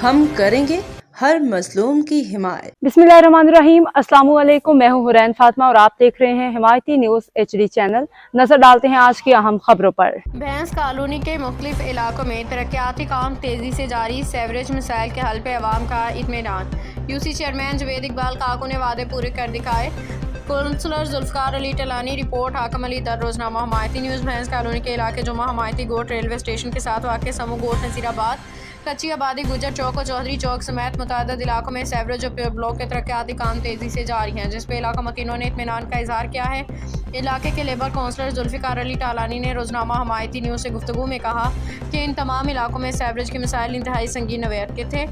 हम करेंगे हर मजलूम की हिमायत। बिस्मिल्लाहिर्रहमानिर्रहीम। अस्सलाम वालेकुम। मैं हूँ हुरैन फातिमा और आप देख रहे हैं हिमायती न्यूज़ HD चैनल। नजर डालते हैं आज की अहम खबरों पर। भैंस कॉलोनी के मुख्तलिफ इलाकों में तरक्याती काम तेजी से जारी, सेवरेज मिसाइल के हल पे अवाम का इत्मीनान। यूसी चेयरमैन जवेद इकबाल काकू ने वादे पूरे कर दिखाए। काउंसलर जुल्फकार अली टलानी रिपोर्ट हाकम अली दर रोजनामा हमायती न्यूज़। भैंस कॉलोनी के इलाके जुमा हमायती गोट रेलवे स्टेशन के साथ वाक़ समूह गोट नज़ीराबाद कच्ची आबादी गुजर चौक और चौधरी चौक समेत मुतअद्दिद इलाकों में सेवरेज और प्योर ब्लॉक के तरक्याती काम तेजी से जारी हैं, जिस पे इलाका मकीनों ने इत्मीनान का इजहार किया है। इलाके के लेबर काउंसलर जुल्फिकार अली टालानी ने रोजनामा हमायती न्यूज़ से गुफ्तगू में कहा कि इन तमाम इलाकों में सेवरेज के मिसाइल इंतहाई संगीन नौयत के थे।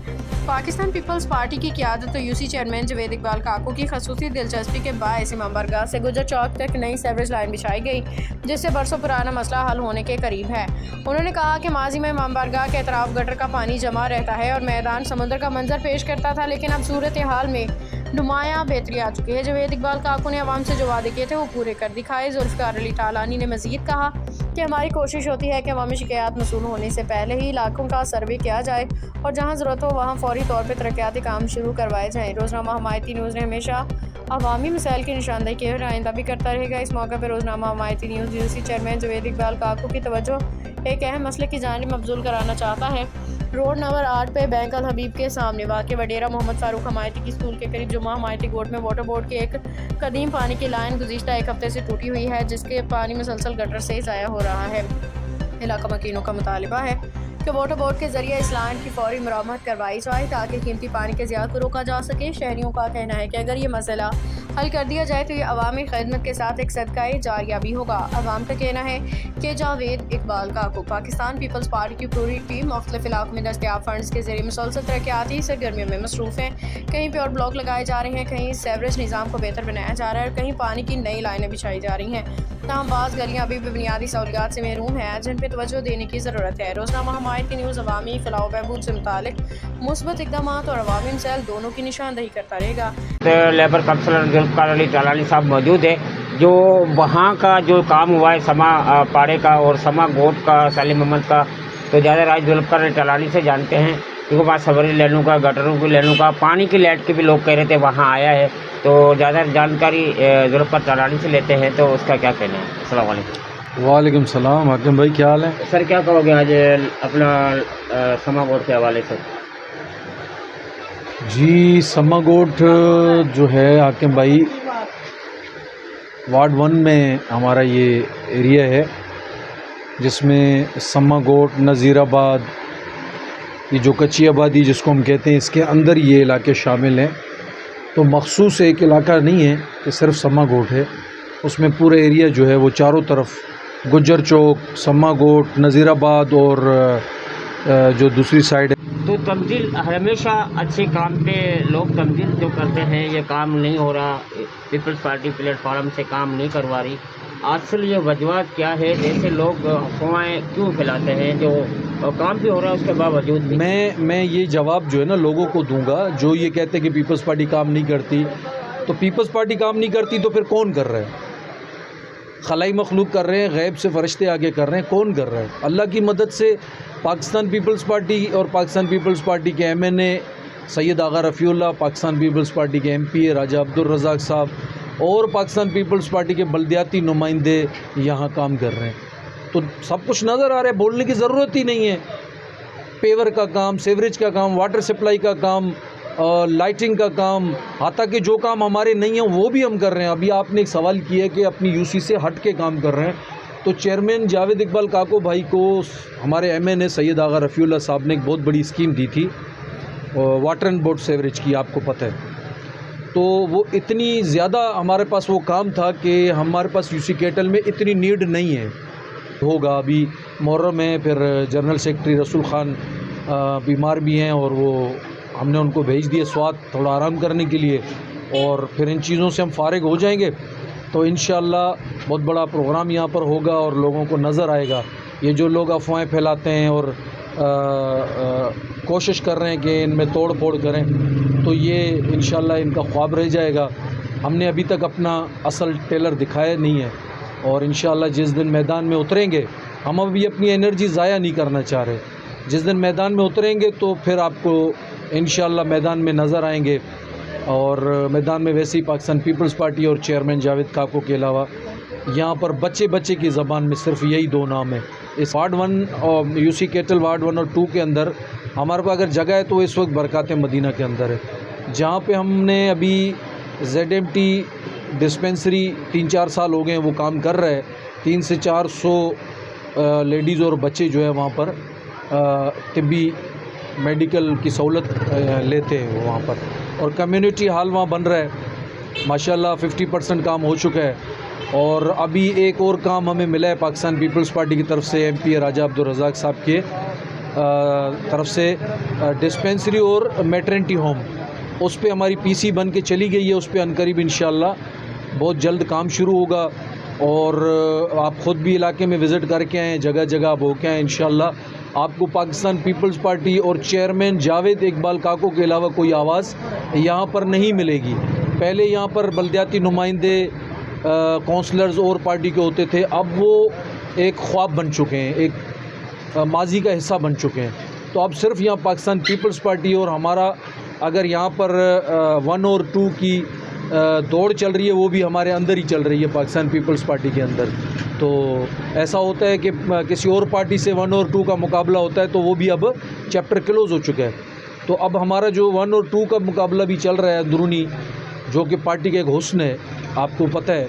पाकिस्तान पीपल्स पार्टी की क़यादत तो यूसी चेयरमैन जवेद इकबाल काकू की खसूसी दिलचस्पी के बायस इमामबारगाह से गुजर चौक तक नई सेवरेज लाइन बिछाई गई, जिससे बरसों पुराना मसला हल होने के करीब है। उन्होंने कहा कि माजी में इमामबारगाह के अतराफ गटर का पानी जमा रहता है और मैदान समुद्र का मंजर पेश करता था, लेकिन अब सूरत हाल में नुमायां बेहतरी आ चुकी है। जवेद इकबाल काकू ने अवाम से जो वादे किए थे वो पूरे कर दिखाए। जुल्फिकार अली टालानी ने मजीद कहा कि हमारी कोशिश होती है कि अवामी शिकायत मसूल होने से पहले ही इलाकों का सर्वे किया जाए और जहाँ ज़रूरत हो वहाँ फौरी तौर पर तरक्याती काम शुरू करवाए जाएँ। रोजनामा हमायती न्यूज़ ने हमेशा अवामी मिसाइल की निशानदेही की और आइंदा भी करता रहेगा। इस मौके पर Roznama Hamayati news UC chairman Javed Iqbal Kaku की तवज्जो एक अहम मसले की जानिब मबजूल कराना चाहता है। रोड नंबर 8 पे बैंक अल हबीब के सामने वाक़ वडेरा मोहम्मद फारूक हमायती की स्कूल के करीब जुमा हमायती गोट में वाटर बोर्ड की एक कदीम पानी की लाइन गुज़िश्ता एक हफ्ते से टूटी हुई है, जिसके पानी मुसलसल गटर से ज़ाया हो रहा है। इलाका मकीनों का मुतालिबा है कि वाटर बोर्ड के जरिए इस लाइन की फौरी मरम्मत करवाई जाए ताकि कीमती पानी के ज़िया को रोका जा सके। शहरियों का कहना है कि अगर ये मसला हल कर दिया जाए तो ये अवामी खिदमत के साथ एक सदका जारिया भी होगा। अवाम का कहना है कि जावेद इकबाल काकू पाकिस्तान पीपल्स पार्टी की पूरी टीम मुख्तलिफ इलाकों में दस्तियाब फंड्स के जरिए मुसलसल तरक्याती सरगर्मियों में मसरूफ़ हैं। कहीं प्योर ब्लॉक लगाए जा रहे हैं, कहीं सेवरेज निज़ाम को बेहतर बनाया जा रहा है और कहीं पानी की नई लाइनें बिछाई जा रही हैं। तमाम बाज़ गलियाँ अभी भी बुनियादी सहूलियात से महरूम हैं, जिन पर तवज्जो देने की ज़रूरत है। रोज़नामा हमायती न्यूज़ अवामी फलाह बहबूद से मुतालिक मुस्बत इक़दाम और अवामी मिसाइल दोनों की निशानदेही करता रहेगा। लेबर काउंसलर जुल्फिकार अली टालानी साहब मौजूद है, जो वहाँ का जो काम हुआ है समा पाड़े का और समा गोट का सलीम अहमद का, तो ज़्यादा राज जुल्फिकार अली टालानी से जानते हैं, क्योंकि वहाँ सवरी लेनों का, गटरों की लेनों का, पानी की लाइट के भी लोग कह रहे थे वहाँ आया है, तो ज़्यादा जानकारी जुल्फिकार टालानी से लेते हैं, तो उसका क्या कहना है। अस्सलाम वालेकुम। वालेकुम सलाम। हाकिम भाई क्या हाल है? सर क्या कहोगे आज अपना समा गोट के हवाले से? जी, समा गोट जो है हाकिम भाई वार्ड 1 में हमारा ये एरिया है, जिसमें समा गोट, नज़ीराबाद, ये जो कच्ची आबादी जिसको हम कहते हैं, इसके अंदर ये इलाके शामिल हैं। तो मखसूस एक इलाका नहीं है कि सिर्फ समा गोट है, उसमें पूरा एरिया जो है वो चारों तरफ गुज्जर चौक, समा गोट, नज़ीराबाद और जो दूसरी साइड है। तो तब्दील हमेशा अच्छे काम पे लोग तब्दील जो करते हैं, ये काम नहीं हो रहा, पीपल्स पार्टी प्लेटफार्म से काम नहीं करवा रही, असल ये वजूहत क्या है? जैसे लोग अफवाहें क्यों फैलाते हैं जो काम भी हो रहा है उसके बावजूद भी? मैं ये जवाब जो है ना लोगों को दूंगा जो ये कहते हैं कि पीपल्स पार्टी काम नहीं करती। तो पीपल्स पार्टी काम नहीं करती तो फिर कौन कर रहा है? खलाई मखलूक कर रहे हैं, गैब से फरिश्ते आगे कर रहे हैं, कौन कर रहा है? अल्लाह की मदद से पाकिस्तान पीपल्स पार्टी और पाकिस्तान पीपल्स पार्टी के MNA सैयद आगा रफ़ीउल्लाह, पाकिस्तान पीपल्स पार्टी के MP राजा अब्दुल रज़ाक साहब और पाकिस्तान पीपल्स पार्टी के बल्दियाती नुमाइंदे यहाँ काम कर रहे हैं। तो सब कुछ नज़र आ रहा है, बोलने की ज़रूरत ही नहीं है। पेवर का काम, सेवरेज का काम, वाटर सप्लाई का काम, लाइटिंग का काम, हाथा के जो काम हमारे नहीं हैं वो भी हम कर रहे हैं। अभी आपने एक सवाल किया कि अपनी यूसी से हट के काम कर रहे हैं, तो चेयरमैन जावेद इकबाल काको भाई को हमारे MNA सैयद आगा रफ़ीउल्लाह साहब ने एक बहुत बड़ी स्कीम दी थी वाटर एंड बोर्ड सेवरेज की, आपको पता है। तो वो इतनी ज़्यादा हमारे पास वो काम था कि हमारे पास यूसी केटल में इतनी नीड नहीं है। होगा अभी मुहर्रम है, फिर जनरल सेक्रेटरी रसूल ख़ान बीमार भी हैं और वो हमने उनको भेज दिए स्वात थोड़ा आराम करने के लिए, और फिर इन चीज़ों से हम फारिग हो जाएंगे तो इंशाअल्लाह बहुत बड़ा प्रोग्राम यहाँ पर होगा और लोगों को नज़र आएगा। ये जो लोग अफवाहें फैलाते हैं और कोशिश कर रहे हैं कि इनमें तोड़ फोड़ करें, तो ये इंशाअल्लाह इनका ख्वाब रह जाएगा। हमने अभी तक अपना असल टेलर दिखाया नहीं है और इंशाअल्लाह जिस दिन मैदान में उतरेंगे, हम अभी अपनी एनर्जी ज़ाया नहीं करना चाह रहे। जिस दिन मैदान में उतरेंगे तो फिर आपको इंशाअल्लाह मैदान में नज़र आएंगे। और मैदान में वैसे ही पाकिस्तान पीपल्स पार्टी और चेयरमैन जावेद काको के अलावा यहाँ पर बच्चे की ज़बान में सिर्फ यही 2 नाम है। इस वार्ड 1 और यूसी कैटल वार्ड 1 और 2 के अंदर हमारे पास अगर जगह है तो इस वक्त बरकत मदीना के अंदर है, जहाँ पे हमने अभी ZMT डिस्पेंसरी 3-4 साल हो गए वो काम कर रहा है। 300 से 400 लेडीज़ और बच्चे जो है वहाँ पर तिब्बी मेडिकल की सहूलत लेते हैं वो वहाँ पर। और कम्युनिटी हॉल वहाँ बन रहा है माशाल्लाह, 50% काम हो चुका है। और अभी एक और काम हमें मिला है पाकिस्तान पीपल्स पार्टी की तरफ से, MP राजा अब्दुल रज़ाक साहब के तरफ से डिस्पेंसरी और मैटरनिटी होम, उस पे हमारी PC बन के चली गई है। उस पे अनकरीब इंशाल्लाह बहुत जल्द काम शुरू होगा। और आप ख़ुद भी इलाके में विज़िट करके आएँ, जगह जगह आप होके आएँ। इंशाल्लाह आपको पाकिस्तान पीपल्स पार्टी और चेयरमैन जावेद इकबाल काको के अलावा कोई आवाज़ यहाँ पर नहीं मिलेगी। पहले यहाँ पर बल्दियाती नुमाइंदे काउंसलर्स और पार्टी के होते थे, अब वो एक ख्वाब बन चुके हैं, एक माजी का हिस्सा बन चुके हैं। तो अब सिर्फ यहाँ पाकिस्तान पीपल्स पार्टी और हमारा अगर यहाँ पर 1 और 2 की दौड़ चल रही है वो भी हमारे अंदर ही चल रही है पाकिस्तान पीपल्स पार्टी के अंदर। तो ऐसा होता है कि किसी और पार्टी से 1 और 2 का मुकाबला होता है तो वो भी अब चैप्टर क्लोज़ हो चुका है। तो अब हमारा जो 1 और 2 का मुकाबला भी चल रहा है अंदरूनी, जो कि पार्टी का एक हुस्न है आपको पता है,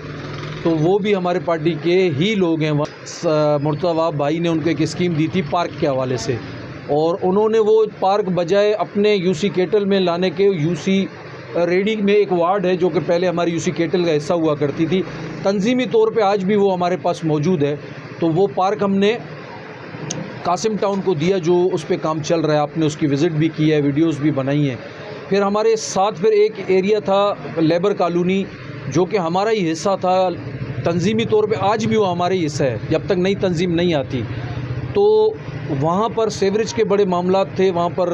तो वो भी हमारे पार्टी के ही लोग हैं। मुर्तज़ा भाई ने उनको एक स्कीम दी थी पार्क के हवाले से, और उन्होंने वो पार्क बजाय अपने यूसी कैटल में लाने के, यूसी रेडी में एक वार्ड है जो कि पहले हमारी यूसी कैटल का हिस्सा हुआ करती थी, तंजीमी तौर पे आज भी वो हमारे पास मौजूद है। तो वो पार्क हमने कासिम टाउन को दिया जो उस पे काम चल रहा है। आपने उसकी विज़िट भी की है, वीडियोस भी बनाई हैं। फिर हमारे साथ फिर एक एरिया था लेबर कॉलोनी जो कि हमारा ही हिस्सा था तंजीमी तौर पे, आज भी वो हमारा ही हिस्सा है जब तक नई तंजीम नहीं आती। तो वहाँ पर सेवरेज के बड़े मामलात थे, वहाँ पर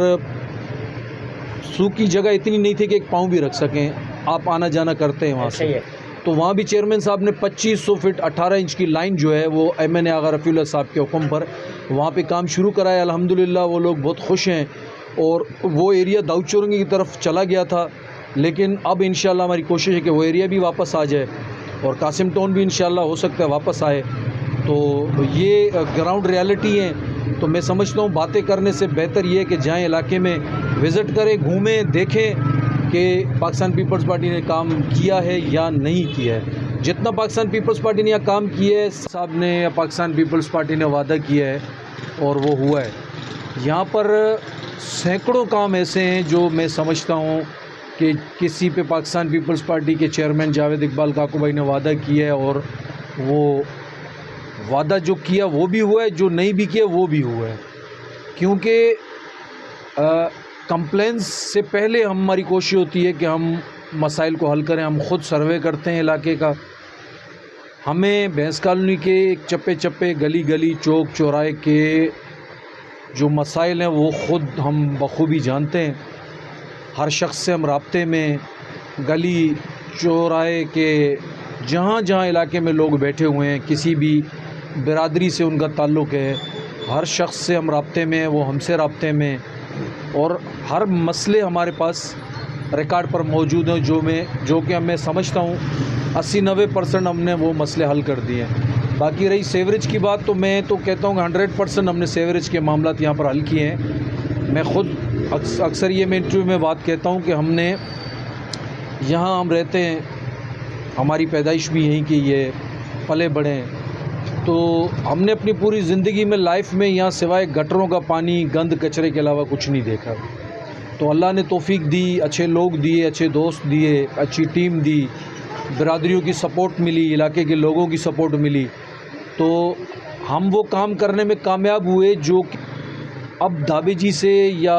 सूखी जगह इतनी नहीं थी कि एक पाँव भी रख सकें, आप आना जाना करते हैं वहाँ से। तो वहाँ भी चेयरमैन साहब ने 2500 फीट 18 इंच की लाइन जो है वो MNA आगा रफ़ीउल्लाह साहब के हुक्म पर वहाँ पे काम शुरू कराया। अल्हम्दुलिल्लाह वो लोग बहुत खुश हैं। और वो एरिया दाऊद चौरंगी की तरफ चला गया था, लेकिन अब इंशाल्लाह हमारी कोशिश है कि वो एरिया भी वापस आ जाए और कासिम टाउन भी इंशाल्लाह हो सकता है वापस आए। तो ये ग्राउंड रियलिटी है। तो मैं समझता हूँ बातें करने से बेहतर ये है कि जाएँ इलाके में, विज़िट करें, घूमें, देखें कि पाकिस्तान पीपल्स पार्टी ने काम किया है या नहीं किया है। जितना पाकिस्तान पीपल्स पार्टी ने यहाँ काम किया है, साहब ने या पाकिस्तान पीपल्स पार्टी ने वादा किया है और वो हुआ है। यहाँ पर सैकड़ों काम ऐसे हैं जो मैं समझता हूँ कि किसी पे पाकिस्तान पीपल्स पार्टी के चेयरमैन जावेद इकबाल काको भाई ने वादा किया है और वो वादा जो किया वो भी हुआ है, जो नहीं भी किया वो भी हुआ है। क्योंकि कंप्लेंट्स से पहले हमारी कोशिश होती है कि हम मसाइल को हल करें। हम ख़ुद सर्वे करते हैं इलाके का। हमें भैंस कॉलोनी के चप्पे चप्पे, गली गली, चौक चौराहे के जो मसाइल हैं वो ख़ुद हम बखूबी जानते हैं। हर शख्स से हम राब्ते में, गली चौराहे के जहाँ जहाँ इलाके में लोग बैठे हुए हैं, किसी भी बिरादरी से उनका ताल्लुक़ है, हर शख्स से हम राब्ते में, वो हमसे राब्ते में, और हर मसले हमारे पास रिकॉर्ड पर मौजूद हैं जो कि मैं समझता हूँ 80-90% हमने वो मसले हल कर दिए हैं। बाकी रही सेवरेज की बात, तो मैं तो कहता हूँ 100% हमने सेवरेज के मामलात यहाँ पर हल किए हैं। मैं ख़ुद अक्सर ये मैं इंटरव्यू में बात कहता हूँ कि हमने यहाँ हम रहते हैं, हमारी पैदाइश भी यहीं की, ये पले बड़े हैं, तो हमने अपनी पूरी ज़िंदगी में, लाइफ में यहाँ सिवाय गटरों का पानी, गंद कचरे के अलावा कुछ नहीं देखा। तो अल्लाह ने तौफीक दी, अच्छे लोग दिए, अच्छे दोस्त दिए, अच्छी टीम दी, बिरादरियों की सपोर्ट मिली, इलाके के लोगों की सपोर्ट मिली, तो हम वो काम करने में कामयाब हुए जो अब दाबेजी से या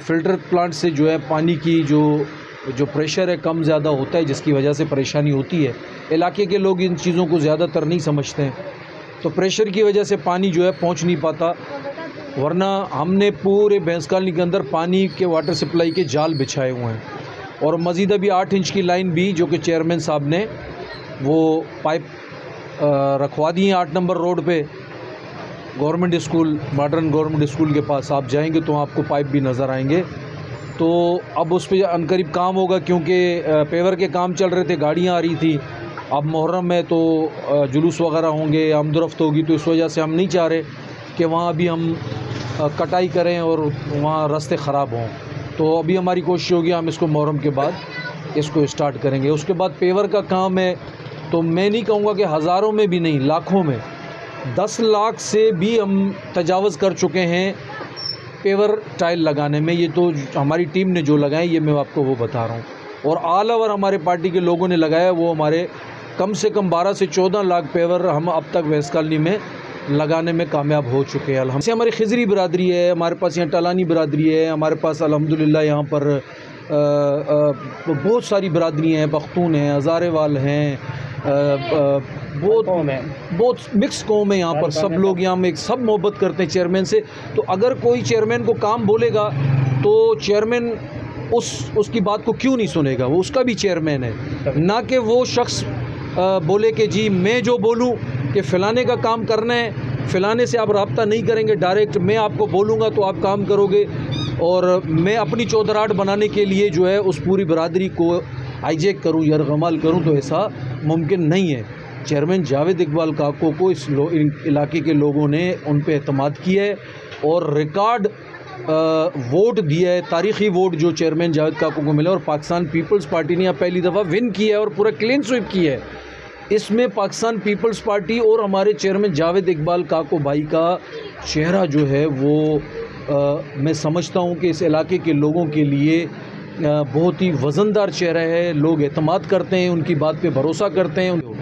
फ़िल्टर प्लांट से जो है पानी की जो प्रेशर है कम ज़्यादा होता है, जिसकी वजह से परेशानी होती है। इलाके के लोग इन चीज़ों को ज़्यादातर नहीं समझते हैं, तो प्रेशर की वजह से पानी जो है पहुंच नहीं पाता। वरना हमने पूरे भैंस कॉलोनी के अंदर पानी के वाटर सप्लाई के जाल बिछाए हुए हैं, और मज़ीद अभी 8 इंच की लाइन भी जो कि चेयरमैन साहब ने वो पाइप रखवा दी है 8 नंबर रोड पे। Government school, modern government school के पास आप जाएंगे तो आपको पाइप भी नज़र आएंगे। तो अब उस पर अनकरीब काम होगा, क्योंकि पेवर के काम चल रहे थे, गाड़ियाँ आ रही थी। अब मुहर्रम में तो जुलूस वगैरह होंगे, आमदोरफ्त होगी, तो इस वजह से हम नहीं चाह रहे कि वहाँ अभी हम कटाई करें और वहाँ रास्ते ख़राब हों। तो अभी हमारी कोशिश होगी हम इसको मुहर्रम के बाद इसको स्टार्ट करेंगे। उसके बाद पेवर का काम है, तो मैं नहीं कहूँगा कि हज़ारों में भी नहीं, लाखों में, 10 लाख से भी हम तजावज़ कर चुके हैं पेवर टाइल लगाने में। ये तो हमारी टीम ने जो लगाए, ये मैं आपको वो बता रहा हूँ। और ऑल ओवर हमारे पार्टी के लोगों ने लगाया, वो हमारे कम से कम 12 से 14 लाख पेवर हम अब तक वेस्ट कॉलोनी में लगाने में कामयाब हो चुके हैं। अल्हम्दुलिल्लाह हमारी खिजरी बिरादरी है, हमारे पास यहाँ टलानी बिरादरी है, हमारे पास अल्हम्दुलिल्लाह यहाँ पर बहुत सारी बिरादरियाँ हैं, पख्तून हैं, हज़ारेवाल हैं, बहुत मिक्स कौम है यहाँ पर। सब लोग यहाँ में सब मोहब्बत करते हैं चेयरमैन से। तो अगर कोई चेयरमैन को काम बोलेगा तो चेयरमैन उसकी बात को क्यों नहीं सुनेगा? वो उसका भी चेयरमैन है, ना कि वो शख्स बोले कि जी मैं जो बोलूँ कि फ़लाने का काम करना है, फ़लाने से आप रब्ता नहीं करेंगे, डायरेक्ट मैं आपको बोलूँगा तो आप काम करोगे, और मैं अपनी चौधराहट बनाने के लिए जो है उस पूरी बरादरी को हाईजैक करूँ, यरगमाल करूँ, तो ऐसा मुमकिन नहीं है। चेयरमैन जावेद इकबाल काको को इस इलाके के लोगों ने उन पे एतमाद किया है और रिकॉर्ड वोट दिया है, तारीख़ी वोट जो चेयरमैन जावेद काको को मिला। और पाकिस्तान पीपल्स पार्टी ने यहाँ पहली दफ़ा विन किया है और पूरा क्लीन स्वीप किया है। इसमें पाकिस्तान पीपल्स पार्टी और हमारे चेयरमैन जावेद इकबाल काको भाई का चेहरा जो है वो मैं समझता हूँ कि इस इलाके के लोगों के लिए बहुत ही वज़नदार चेहरा है। लोग एतमाद करते हैं, उनकी बात पे भरोसा करते हैं।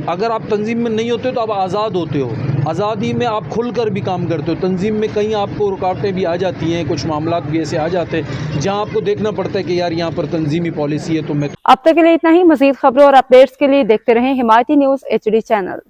अगर आप तंजीम में नहीं होते तो आप आज़ाद होते हो, आज़ादी में आप खुलकर भी काम करते हो। तंजीम में कहीं आपको रुकावटें भी आ जाती हैं, कुछ मामलात भी ऐसे आ जाते हैं जहां आपको देखना पड़ता है कि यार यहाँ पर तंजीमी पॉलिसी है। तो मैं अब तक के लिए इतना ही। मज़ीद खबरों और अपडेट्स के लिए देखते रहें हिमायती न्यूज़ HD चैनल।